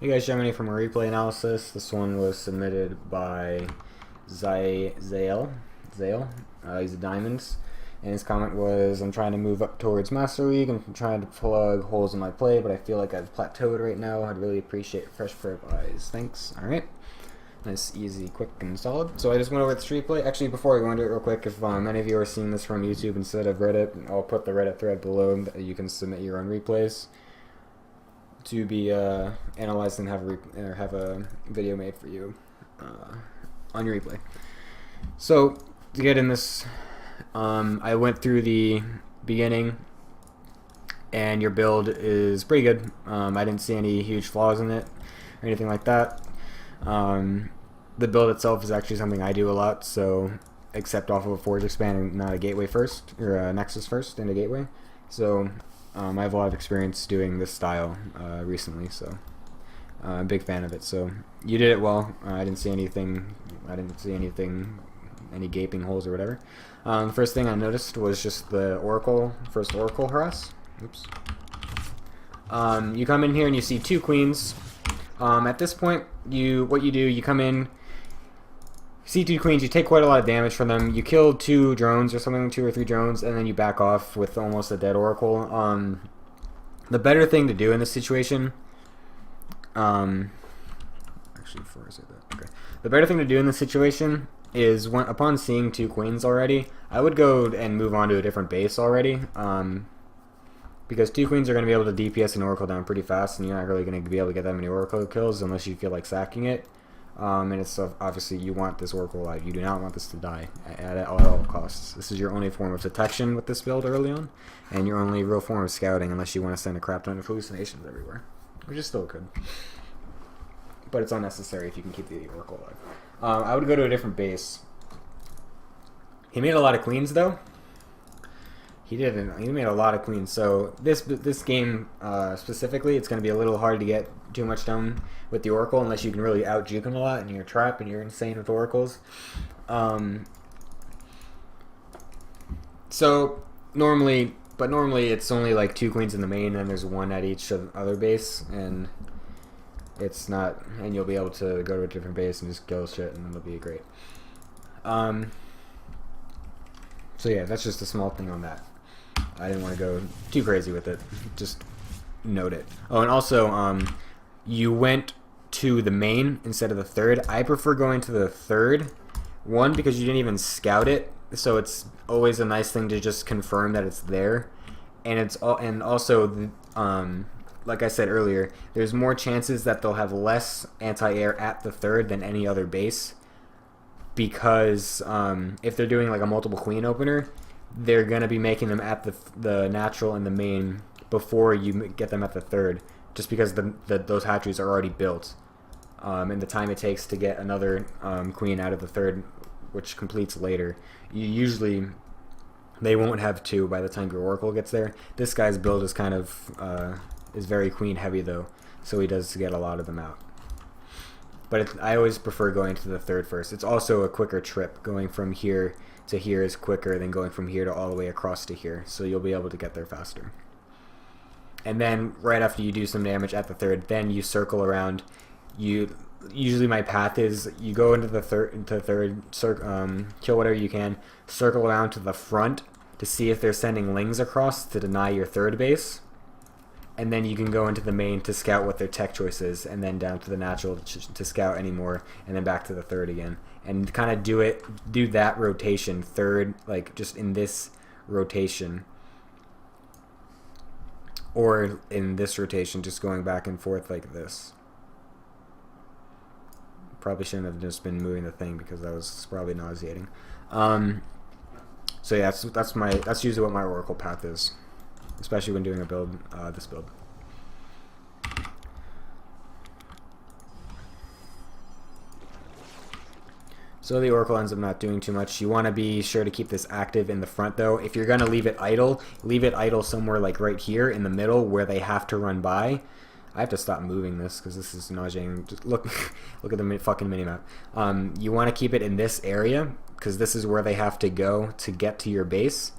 Hey guys, Gemini from a replay analysis. This one was submitted by Xael. He's a Diamonds. And his comment was, I'm trying to move up towards Master League. I'm trying to plug holes in my play, but I feel like I've plateaued right now. I'd really appreciate a fresh pair of eyes. Thanks. Alright. Nice, easy, quick, and solid. So I just went over the street play. Actually, before I go into it real quick, if any of you are seeing this from YouTube instead of Reddit, I'll put the Reddit thread below. You can submit your own replays to be analyzed and have a video made for you on your replay. So to get in this, I went through the beginning, and your build is pretty good. I didn't see any huge flaws in it or anything like that. The build itself is actually something I do a lot, so except off of a Forge expand and not a gateway first, or a Nexus first and a gateway. So I have a lot of experience doing this style recently, so I'm a big fan of it. So you did it well. I didn't see anything. Any gaping holes or whatever. The first thing I noticed was just the first Oracle harass. Oops. You come in here and you see two queens. At this point, you come in, see two queens, you take quite a lot of damage from them. You kill two drones or something, 2 or 3 drones, and then you back off with almost a dead Oracle. The better thing to do in this situation, actually, before I say that, okay. The better thing to do in this situation is upon seeing 2 queens already, I would go and move on to a different base already. Because 2 queens are going to be able to DPS an Oracle down pretty fast, and you're not really going to be able to get that many Oracle kills unless you feel like sacking it. And it's obviously you want this Oracle alive. You do not want this to die at all costs. This is your only form of detection with this build early on, and your only real form of scouting unless you want to send a crap ton of hallucinations everywhere, which is still good. But it's unnecessary if you can keep the Oracle alive. I would go to a different base. He made a lot of queens though. He didn't. He made a lot of queens. So this game specifically, it's going to be a little hard to get too much done with the Oracle unless you can really out juke him a lot and you're trap and you're insane with Oracles. So normally it's only like 2 queens in the main, and there's 1 at each other base, and it's not. And you'll be able to go to a different base and just kill shit, and it'll be great. So yeah, that's just a small thing on that. I didn't want to go too crazy with it. Just note it. Oh, and also, you went to the main instead of the third. I prefer going to the third. One, because you didn't even scout it, so it's always a nice thing to just confirm that it's there. And also, like I said earlier, there's more chances that they'll have less anti-air at the third than any other base. Because if they're doing like a multiple queen opener, they're going to be making them at the natural and the main before you get them at the third, just because those hatcheries are already built, and the time it takes to get another queen out of the third, which completes later. They won't have 2 by the time your Oracle gets there. This guy's build is kind of is very queen heavy though, so he does get a lot of them out. But I always prefer going to the third first. It's also a quicker trip. Going from here to here is quicker than going from here to all the way across to here. So you'll be able to get there faster. And then right after you do some damage at the third, then you circle around. Usually my path is you go into the third, kill whatever you can, circle around to the front to see if they're sending lings across to deny your third base. And then you can go into the main to scout what their tech choice is, and then down to the natural to scout anymore, and then back to the third again. And kind of do that rotation, third, like just in this rotation. Or in this rotation, just going back and forth like this. Probably shouldn't have just been moving the thing because that was probably nauseating. So yeah, that's usually what my Oracle path is. Especially when doing a build, this build. So the Oracle ends up not doing too much. You want to be sure to keep this active in the front though. If you're going to leave it idle somewhere like right here in the middle where they have to run by. I have to stop moving this because this is nauseating. Just look at the fucking minimap. You want to keep it in this area because this is where they have to go to get to your base.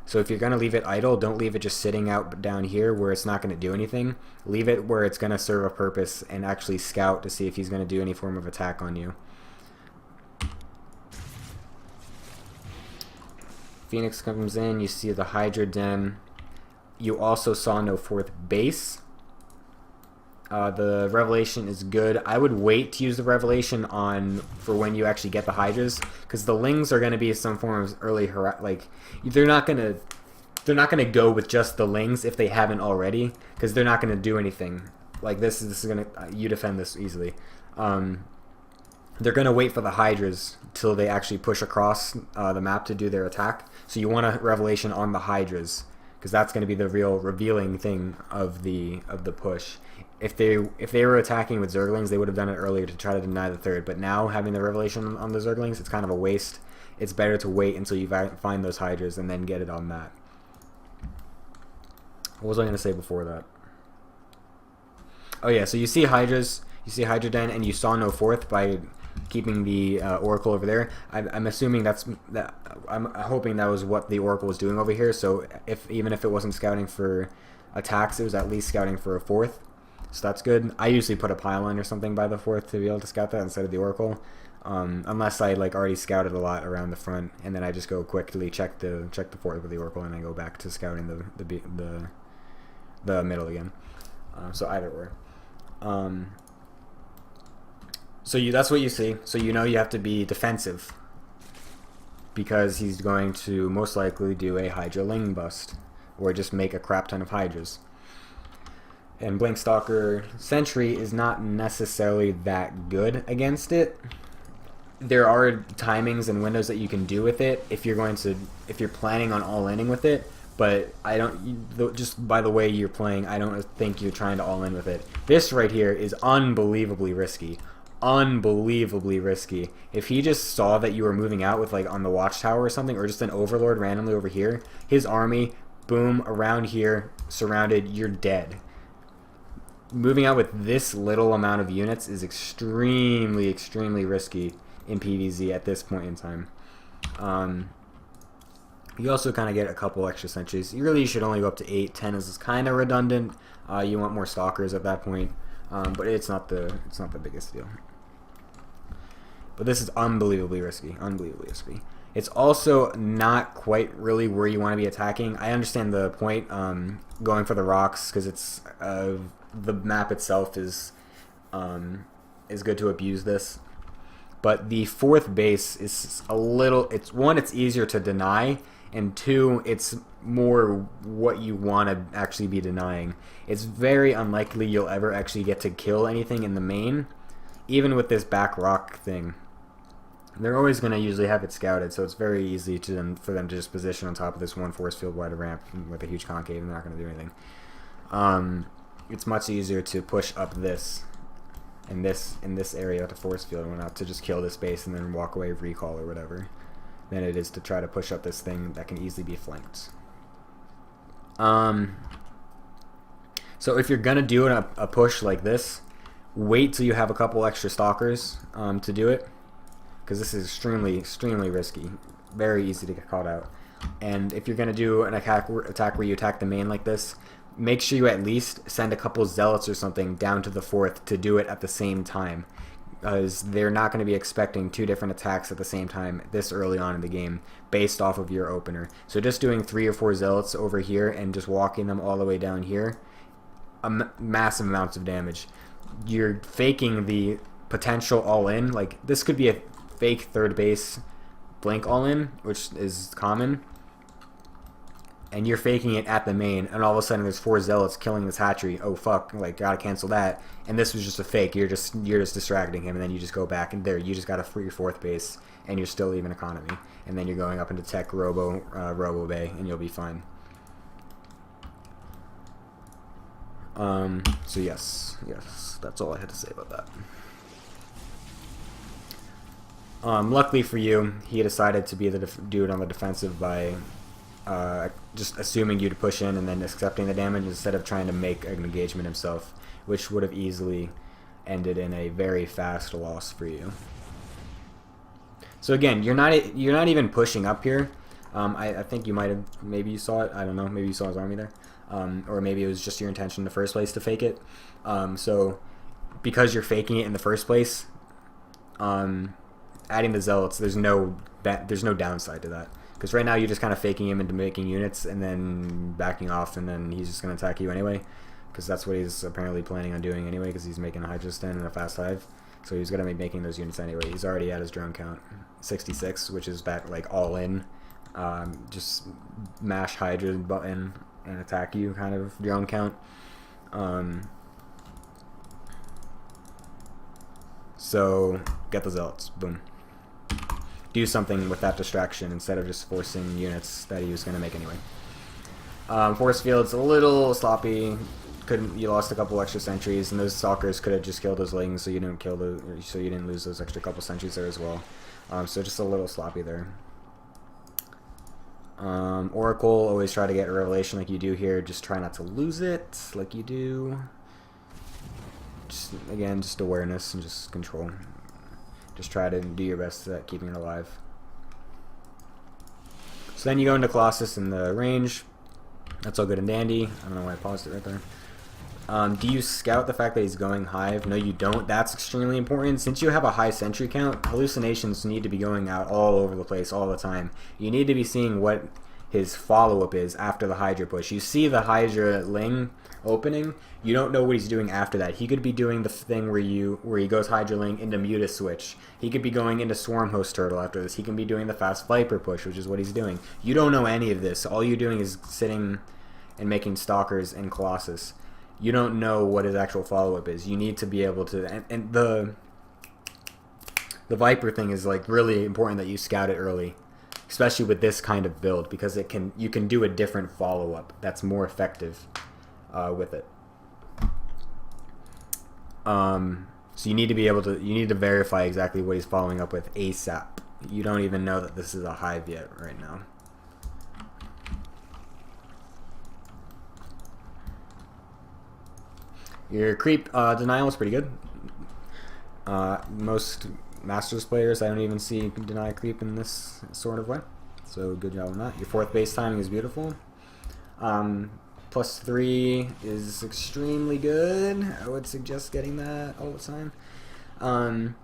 So if you're going to leave it idle, don't leave it just sitting out down here where it's not going to do anything. Leave it where it's going to serve a purpose and actually scout to see if he's going to do any form of attack on you. Phoenix comes in, you see the Hydra Den. You also saw no fourth base. The Revelation is good. I would wait to use the Revelation on for when you actually get the Hydras, because the Lings are going to be some form of early like they're not gonna go with just the Lings if they haven't already, because they're not going to do anything. Like this is going to you defend this easily. They're going to wait for the Hydras till they actually push across the map to do their attack. So you want a Revelation on the Hydras, because that's going to be the real revealing thing of the push. If they were attacking with Zerglings, they would have done it earlier to try to deny the third. But now, having the Revelation on the Zerglings, it's kind of a waste. It's better to wait until you find those Hydras and then get it on that. What was I going to say before that? Oh yeah, so you see Hydras, you see Hydra Den, and you saw no fourth by keeping the Oracle over there. I'm assuming I'm hoping that was what the Oracle was doing over here. So even if it wasn't scouting for attacks, it was at least scouting for a fourth. So that's good. I usually put a pylon or something by the fourth to be able to scout that instead of the Oracle, unless I like already scouted a lot around the front, and then I just go quickly check the fourth with the Oracle, and I go back to scouting the middle again. So either or. So that's what you see. So you know you have to be defensive, because he's going to most likely do a Hydra Ling bust, or just make a crap ton of Hydras. And Blinkstalker Sentry is not necessarily that good against it. There are timings and windows that you can do with it if you're planning on all-inning with it. But just by the way you're playing, I don't think you're trying to all-in with it. This right here is unbelievably risky. Unbelievably risky. If he just saw that you were moving out with like on the watchtower or something, or just an overlord randomly over here, his army, boom, around here, surrounded, you're dead. Moving out with this little amount of units is extremely, extremely risky in PvZ at this point in time. You also kind of get a couple extra sentries. You really should only go up to 8. 10 is kind of redundant. You want more stalkers at that point, but it's not the biggest deal. But this is unbelievably risky. Unbelievably risky. It's also not quite really where you want to be attacking. I understand the point, going for the rocks, because it's the map itself is good to abuse this. But the fourth base is a little. It's easier to deny, and two, it's more what you want to actually be denying. It's very unlikely you'll ever actually get to kill anything in the main, even with this back rock thing. They're always going to usually have it scouted, so it's very easy for them to just position on top of this one force field wide ramp with a huge concave, and they're not going to do anything. It's much easier to push up this in this area to force field and whatnot, to just kill this base and then walk away, recall or whatever, than it is to try to push up this thing that can easily be flanked. So if you're gonna do a push like this, wait till you have a couple extra stalkers to do it, because this is extremely, extremely risky. Very easy to get caught out. And if you're gonna do an attack where you attack the main like this, make sure you at least send a couple zealots or something down to the fourth to do it at the same time, because they're not going to be expecting 2 different attacks at the same time this early on in the game based off of your opener. So just doing 3 or 4 zealots over here and just walking them all the way down here, massive amounts of damage. You're faking the potential all-in. Like, this could be a fake third base blink all-in, which is common, and you're faking it at the main, and all of a sudden there's 4 zealots killing this hatchery. Oh fuck, like, gotta cancel that. And this was just a fake. You're just distracting him, and then you just go back, and there you just got a free 4th base, and you're still even economy. And then you're going up into tech robo bay, and you'll be fine. So yes, that's all I had to say about that. Luckily for you, he decided to be the dude on the defensive by just assuming you to push in and then accepting the damage instead of trying to make an engagement himself, which would have easily ended in a very fast loss for you. So again, you're not even pushing up here. I think you might have, maybe you saw it, I don't know, maybe you saw his army there. Or maybe it was just your intention in the first place to fake it. So because you're faking it in the first place, adding the zealots, there's no downside to that. Because right now you're just kind of faking him into making units and then backing off, and then he's just going to attack you anyway. Because that's what he's apparently planning on doing anyway, because he's making a Hydra stand and a fast hive. So he's going to be making those units anyway. He's already at his drone count, 66, which is back like all in. Just mash Hydra button and attack you kind of drone count. So get the zealots, boom. Do something with that distraction instead of just forcing units that he was going to make anyway. Force field's a little sloppy. You lost a couple extra sentries, and those stalkers could have just killed those lings, so you didn't lose those extra couple sentries there as well. So just a little sloppy there. Oracle, always try to get a revelation like you do here. Just try not to lose it like you do. Just again, just awareness and just control. Just try to do your best at keeping it alive. So then you go into Colossus in the range. That's all good and dandy. I don't know why I paused it right there. Do you scout the fact that he's going hive? No, you don't. That's extremely important. Since you have a high sentry count, hallucinations need to be going out all over the place all the time. You need to be seeing what his follow-up is after the Hydra push. You see the Hydra Ling opening, you don't know what he's doing after that. He could be doing the thing where he goes Hydra Ling into Muta Switch. He could be going into Swarm Host Turtle after this. He can be doing the Fast Viper push, which is what he's doing. You don't know any of this. All you're doing is sitting and making Stalkers in Colossus. You don't know what his actual follow-up is. You need to be able to... And the Viper thing is like really important that you scout it early. Especially with this kind of build, because you can do a different follow-up that's more effective with it. So you need to be able to, you need to verify exactly what he's following up with ASAP. You don't even know that this is a hive yet right now. Your creep denial is pretty good. Most Masters players, I don't even see deny creep in this sort of way. So good job on that. Your fourth base timing is beautiful. +3 is extremely good. I would suggest getting that all the time. I'm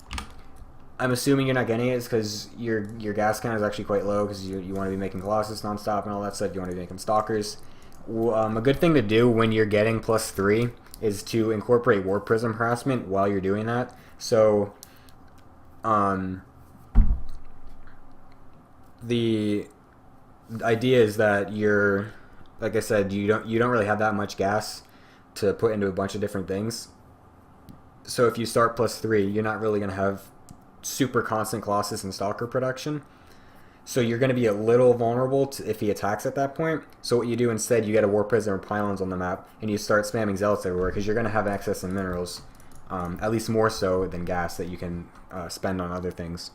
assuming you're not getting it because your gas count is actually quite low because you want to be making Colossus nonstop and all that stuff. You want to be making Stalkers. A good thing to do when you're getting +3 is to incorporate Warp Prism harassment while you're doing that. So the idea is that you're, like I said, you don't really have that much gas to put into a bunch of different things. So if you start +3, you're not really going to have super constant Colossus and Stalker production. So you're going to be a little vulnerable if he attacks at that point. So what you do instead, you get a Warp Prism or Pylons on the map, and you start spamming Zealots everywhere because you're going to have access in minerals, at least more so than gas that you can spend on other things.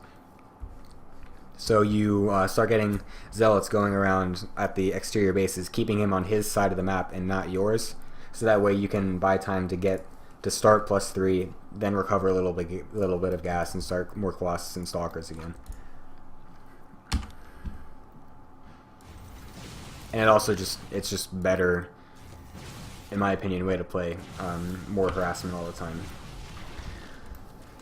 So you start getting Zealots going around at the exterior bases, keeping him on his side of the map and not yours. So that way you can buy time to start +3, then recover a little bit of gas and start more Colossus and Stalkers again. And it also it's just better, in my opinion, way to play. More harassment all the time,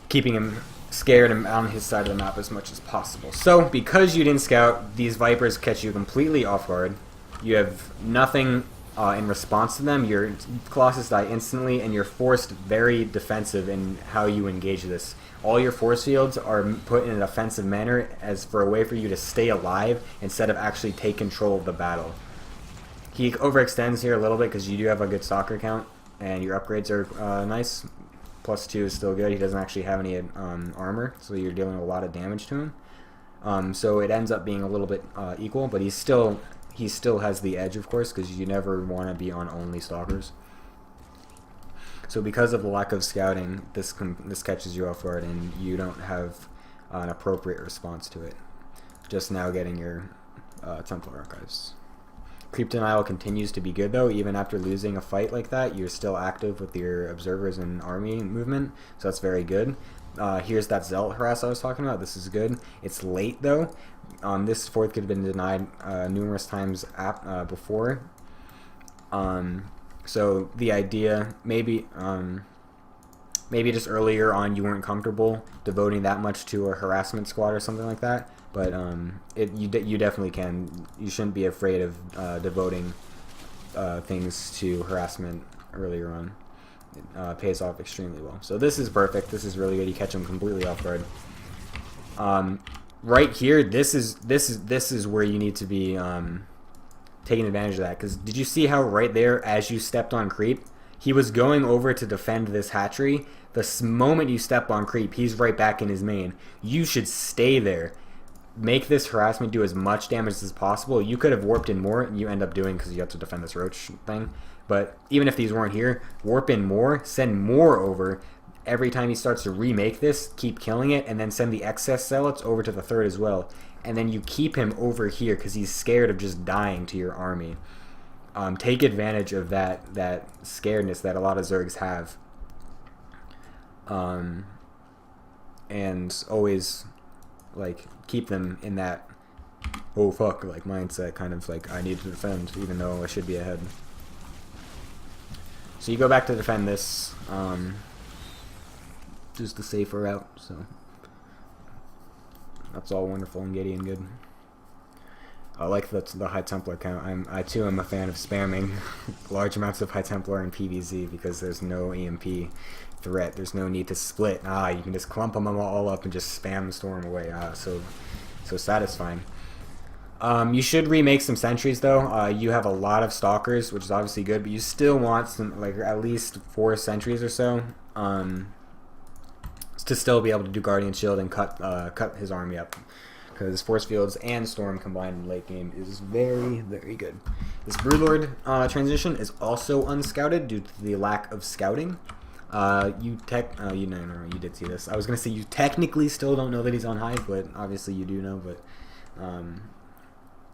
keeping him scared and on his side of the map as much as possible. So because you didn't scout, these Vipers catch you completely off guard. You have nothing in response to them. Your Colossus die instantly, and you're forced very defensive in how you engage this. All your force fields are put in an offensive manner as for a way for you to stay alive instead of actually take control of the battle. He overextends here a little bit because you do have a good Stalker count, and your upgrades are nice. +2 is still good. He doesn't actually have any armor, so you're dealing a lot of damage to him. So it ends up being a little bit equal, but he still has the edge, of course, because you never want to be on only Stalkers. So because of the lack of scouting, this catches you off guard, and you don't have an appropriate response to it. Just now getting your Templar Archives. Creep denial continues to be good, though. Even after losing a fight like that, you're still active with your observers and army movement, so that's very good. here's that Xael harass I was talking about. This is good. It's late though. This fourth could have been denied numerous times before. So the idea, maybe just earlier on you weren't comfortable devoting that much to a harassment squad or something like that. But you definitely can. You shouldn't be afraid of devoting things to harassment earlier on. It pays off extremely well. So this is perfect. This is really good. You catch them completely off guard. Right here, this is where you need to be taking advantage of that. Because did you see how right there, as you stepped on creep, he was going over to defend this hatchery. The moment you step on creep, he's right back in his main. You should stay there. Make this harassment do as much damage as possible. You could have warped in more, and you end up doing because you have to defend this roach thing. But even if these weren't here, warp in more, send more over. Every time he starts to remake this, keep killing it, and then send the excess zealots over to the third as well. And then you keep him over here because he's scared of just dying to your army. Take advantage of that scaredness that a lot of Zergs have. And always like keep them in that oh fuck like mindset, kind of like I need to defend even though I should be ahead. So you go back to defend this, just the safer route. So that's all wonderful and giddy and good. I like the High Templar count. I too am a fan of spamming large amounts of High Templar in PvZ because there's no EMP threat. There's no need to split. You can just clump them all up and just spam Storm away. So satisfying. You should remake some sentries though. You have a lot of stalkers, which is obviously good, but you still want some, like at least 4 sentries or so, to still be able to do Guardian Shield and cut his army up. Because Force Fields and Storm combined in late game is very, very good. This Broodlord transition is also unscouted due to the lack of scouting. You did see this. I was gonna say you technically still don't know that he's on Hive, but obviously you do know. But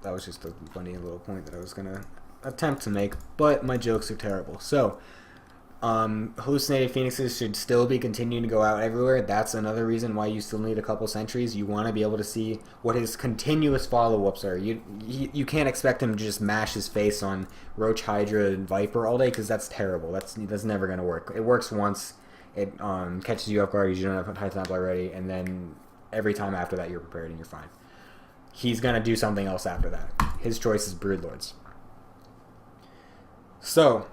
that was just a funny little point that I was gonna attempt to make. But my jokes are terrible. So hallucinated phoenixes should still be continuing to go out everywhere. That's another reason why you still need a couple sentries. You want to be able to see what his continuous follow-ups are. You can't expect him to just mash his face on Roach, Hydra, and Viper all day because that's terrible. That's never going to work. It works once. It catches you off guard. You don't have High Templar ready, and then every time after that you're prepared and you're fine. He's going to do something else after that. His choice is Broodlords. So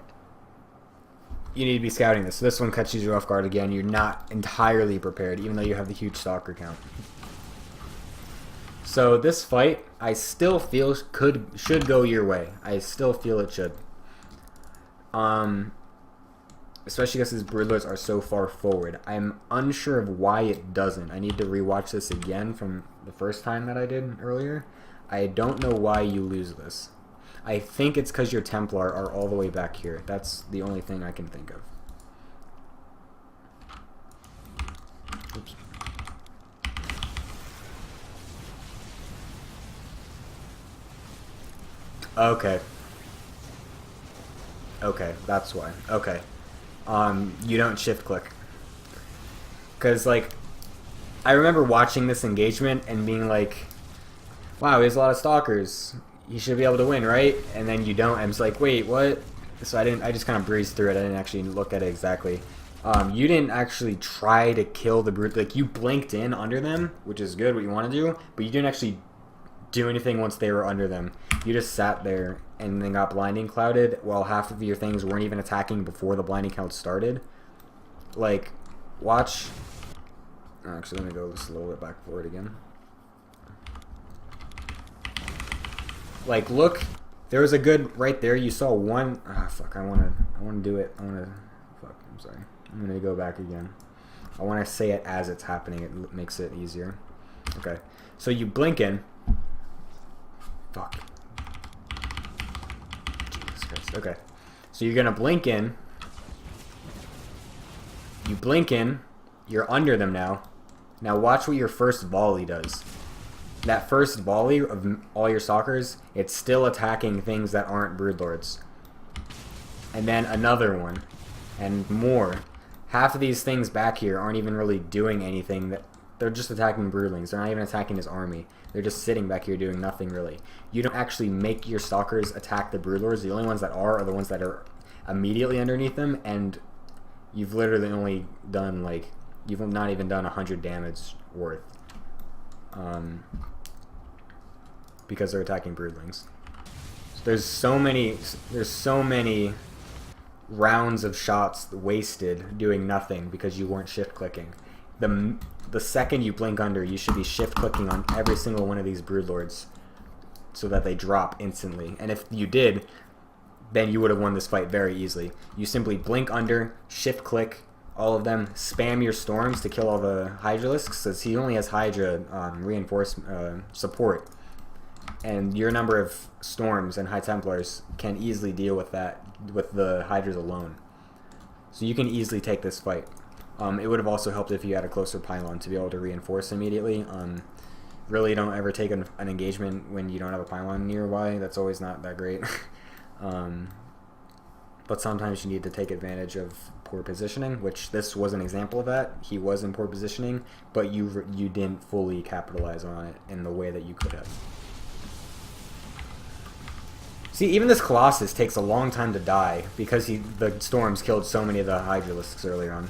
you need to be scouting this. So this one catches you off guard again. You're not entirely prepared, even though you have the huge stalker count. So this fight, I still feel should go your way. I still feel it should. Especially because his Broodlords are so far forward. I'm unsure of why it doesn't. I need to rewatch this again from the first time that I did earlier. I don't know why you lose this. I think it's because your Templar are all the way back here. That's the only thing I can think of. Oops. Okay. Okay, that's why. Okay. You don't shift click. Because, like, I remember watching this engagement and being like, wow, he has a lot of stalkers. He should be able to win, right? And then you don't. I was like, wait, what? So I just kind of breezed through it. I didn't actually look at it exactly. You didn't actually try to kill the brute. Like, you blinked in under them, which is good, what you want to do, but you didn't actually do anything once they were under them. You just sat there and then got blinding clouded while half of your things weren't even attacking before the blinding cloud started. Like, watch. Actually, let me go just a little bit back forward again. Like, look, there was a good right there. You saw one. Fuck. I wanna do it. Fuck. I'm sorry. I'm gonna go back again. I want to say it as it's happening. It makes it easier. Okay. So you blink in. Fuck. Jesus Christ. Okay. So you're gonna blink in. You blink in. You're under them now. Now watch what your first volley does. That first volley of all your stalkers, it's still attacking things that aren't Broodlords. And then another one. And more. half of these things back here aren't even really doing anything. That they're just attacking broodlings. They're not even attacking his army. They're just sitting back here doing nothing really. You don't actually make your stalkers attack the broodlords. The only ones that are the ones that are immediately underneath them, and you've literally only done like, you've not even done 100 damage worth, because they're attacking broodlings. So there's so many rounds of shots wasted doing nothing because you weren't shift clicking. The second you blink under, you should be shift clicking on every single one of these broodlords so that they drop instantly. And if you did, then you would have won this fight very easily. You simply blink under, shift click all of them, spam your storms to kill all the Hydralisks, since he only has Hydra reinforcement support. And your number of storms and High Templars can easily deal with that, with the Hydras alone. So you can easily take this fight. It would have also helped if you had a closer pylon to be able to reinforce immediately. Really don't ever take an engagement when you don't have a pylon nearby. That's always not that great. But sometimes you need to take advantage of poor positioning, which this was an example of that. He was in poor positioning, but you didn't fully capitalize on it in the way that you could have. See, even this Colossus takes a long time to die because the storms killed so many of the Hydralisks earlier on.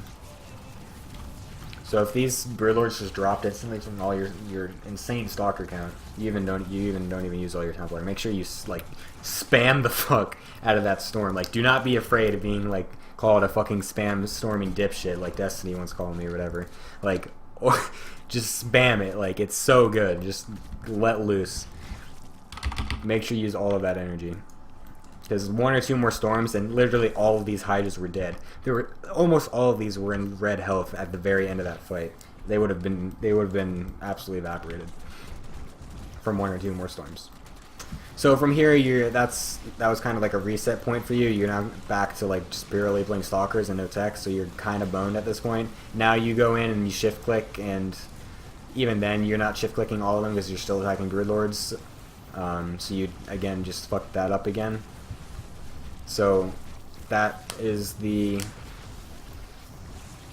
So if these Broodlords just dropped instantly from all your insane stalker count, you don't even use all your Templar. Make sure you like spam the fuck out of that storm. Like, do not be afraid of being like called a fucking spam storming dipshit like Destiny once called me or whatever. Like, just spam it. Like, it's so good. Just let loose. Make sure you use all of that energy. Because one or two more storms, and literally all of these Hydras were dead. Almost all of these were in red health at the very end of that fight. They would have been absolutely evaporated from one or two more storms. So from here, that was kind of like a reset point for you. You're now back to like just barely playing stalkers and no tech, so you're kind of boned at this point. Now you go in and you shift click, and even then you're not shift clicking all of them because you're still attacking Broodlords. So you again just fucked that up again. So that is the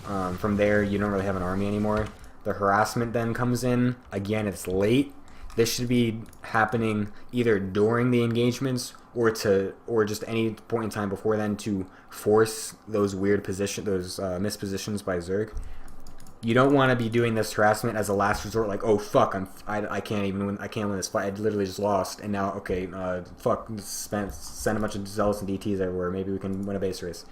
from there you don't really have an army anymore. The harassment then comes in. Again, it's late. This should be happening either during the engagements or just any point in time before then to force those weird mispositions by Zerg. You don't want to be doing this harassment as a last resort, like, oh fuck, I can't win this fight. I literally just lost, and now okay, fuck, send a bunch of zealots and DTs everywhere. Maybe we can win a base race.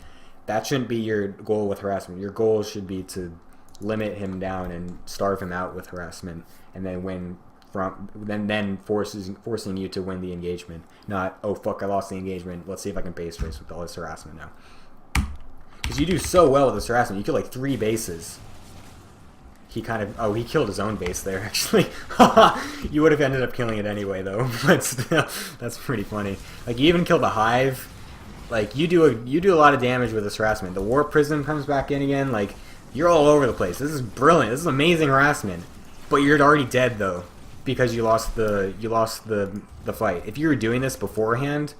That shouldn't be your goal with harassment. Your goal should be to limit him down and starve him out with harassment, and then win from then forcing you to win the engagement. Not, oh fuck, I lost the engagement. Let's see if I can base race with all this harassment now. Because you do so well with this harassment. You kill like 3 bases. He killed his own base there, actually. You would have ended up killing it anyway, though. But still, that's pretty funny. Like, you even killed the hive. Like, you do a lot of damage with this harassment. The warp prism comes back in again. Like, you're all over the place. This is brilliant. This is amazing harassment. But you're already dead, though, because you lost the fight. If you were doing this beforehand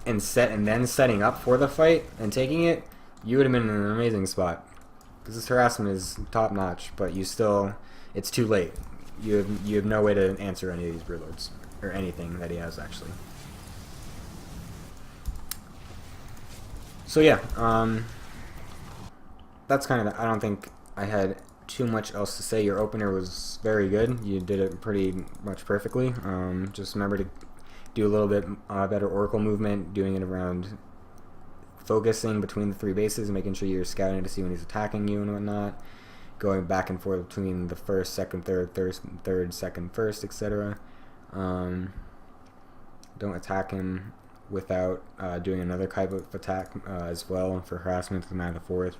and then setting up for the fight and taking it, you would have been in an amazing spot. Because this harassment is top notch, but it's too late. You have no way to answer any of these Broodlords or anything that he has actually. So yeah, that's kind of. I don't think I had too much else to say. Your opener was very good. You did it pretty much perfectly. Just remember to do a little bit better Oracle movement, doing it around. Focusing between the 3 bases, making sure you're scouting to see when he's attacking you and whatnot, going back and forth between the first, second, third, second, first, etc. Don't attack him without doing another type of attack as well for harassment to 9 to 4th,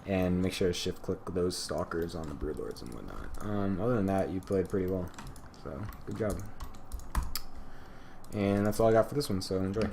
and make sure to shift click those stalkers on the Broodlords and whatnot. Other than that, you played pretty well, so good job. And that's all I got for this one, so enjoy.